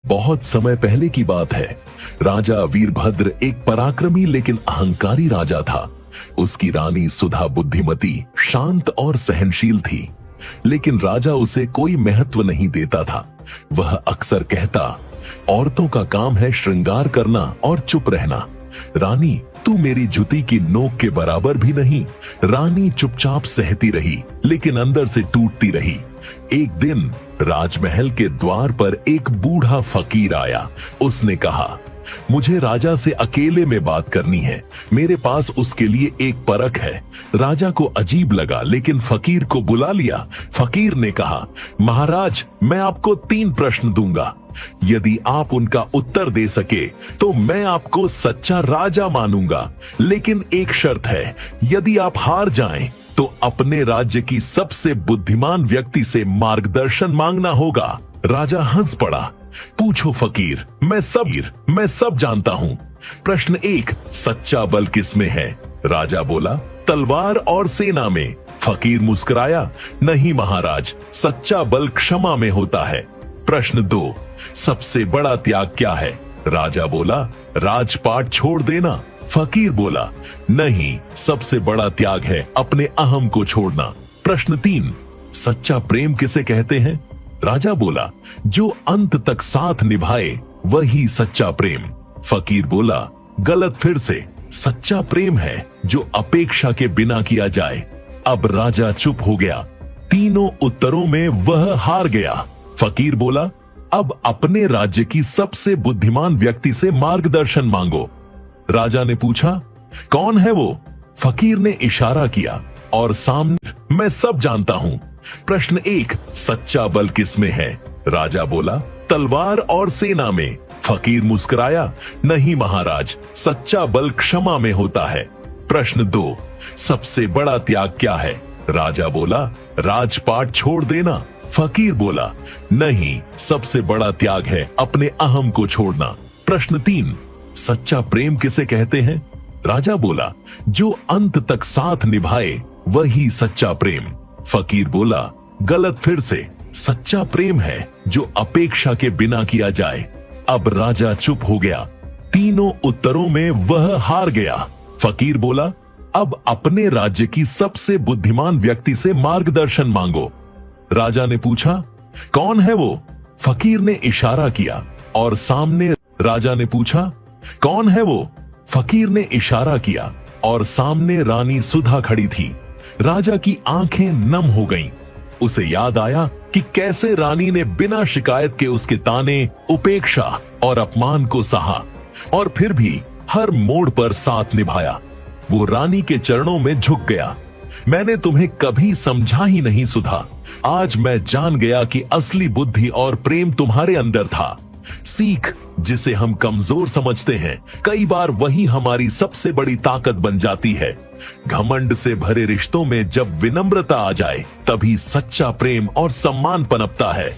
बहुत समय पहले की बात है। राजा वीरभद्र एक पराक्रमी लेकिन अहंकारी राजा था। उसकी रानी सुधा बुद्धिमती, शांत और सहनशील थी, लेकिन राजा उसे कोई महत्व नहीं देता था। वह अक्सर कहता, औरतों का काम है श्रृंगार करना और चुप रहना। रानी, तू मेरी जुती की नोक के बराबर भी नहीं। रानी चुपचाप सहती रही, लेकिन अंदर से टूटती रही। एक दिन राजमहल के द्वार पर एक बूढ़ा फकीर आया। उसने कहा, मुझे राजा से अकेले में बात करनी है। मेरे पास उसके लिए एक परख है। राजा को अजीब लगा, लेकिन फकीर को बुला लिया। फकीर ने कहा, महाराज, मैं आपको 3 प्रश्न दूंगा। यदि आप उनका उत्तर दे सके तो मैं आपको सच्चा राजा मानूंगा, लेकिन एक शर्त है, यदि आप हार जाएं तो अपने राज्य की सबसे बुद्धिमान व्यक्ति से मार्गदर्शन मांगना होगा। राजा हंस पड़ा। पूछो फकीर, मैं सब जानता हूँ। प्रश्न 1, सच्चा बल किसमें है? राजा बोला, तलवार और सेना में। फकीर मुस्कुराया, नहीं महाराज, सच्चा बल क्षमा में होता है। प्रश्न 2, सबसे बड़ा त्याग क्या है? राजा बोला, राजपाट छोड़ देना। फकीर बोला, नहीं, सबसे बड़ा त्याग है अपने अहम को छोड़ना। प्रश्न 3, सच्चा प्रेम किसे कहते हैं? राजा बोला, जो अंत तक साथ निभाए वही सच्चा प्रेम। फकीर बोला, गलत फिर से, सच्चा प्रेम है जो अपेक्षा के बिना किया जाए। अब राजा चुप हो गया। तीनों उत्तरों में वह हार गया। फकीर बोला, अब अपने राज्य की सबसे बुद्धिमान व्यक्ति से मार्गदर्शन मांगो। राजा ने पूछा, कौन है वो? फकीर ने इशारा किया और सामने, मैं सब जानता हूं। प्रश्न 1, सच्चा बल किसमें है? राजा बोला, तलवार और सेना में। फकीर मुस्कुराया, नहीं महाराज, सच्चा बल क्षमा में होता है। प्रश्न 2, सबसे बड़ा त्याग क्या है? राजा बोला, राजपाट छोड़ देना। फकीर बोला, नहीं, सबसे बड़ा त्याग है अपने अहम को छोड़ना। प्रश्न 3, सच्चा प्रेम किसे कहते हैं? राजा बोला, जो अंत तक साथ निभाए वही सच्चा प्रेम। फकीर बोला, गलत फिर से, सच्चा प्रेम है जो अपेक्षा के बिना किया जाए। अब राजा चुप हो गया। तीनों उत्तरों में वह हार गया। फकीर बोला, अब अपने राज्य की सबसे बुद्धिमान व्यक्ति से मार्गदर्शन मांगो। राजा ने पूछा, कौन है वो? फकीर ने इशारा किया और सामने, राजा ने पूछा, कौन है वो? फकीर ने इशारा किया और सामने रानी सुधा खड़ी थी। राजा की आंखें नम हो गईं। उसे याद आया कि कैसे रानी ने बिना शिकायत के उसके ताने, उपेक्षा और अपमान को सहा और फिर भी हर मोड़ पर साथ निभाया। वो रानी के चरणों में झुक गया। मैंने तुम्हें कभी समझा ही नहीं सुधा। आज मैं जान गया कि असली बुद्धि और प्रेम तुम्हारे अंदर था। सीख जिसे हम कमजोर समझते हैं, कई बार वही हमारी सबसे बड़ी ताकत बन जाती है। घमंड से भरे रिश्तों में जब विनम्रता आ जाए, तभी सच्चा प्रेम और सम्मान पनपता है।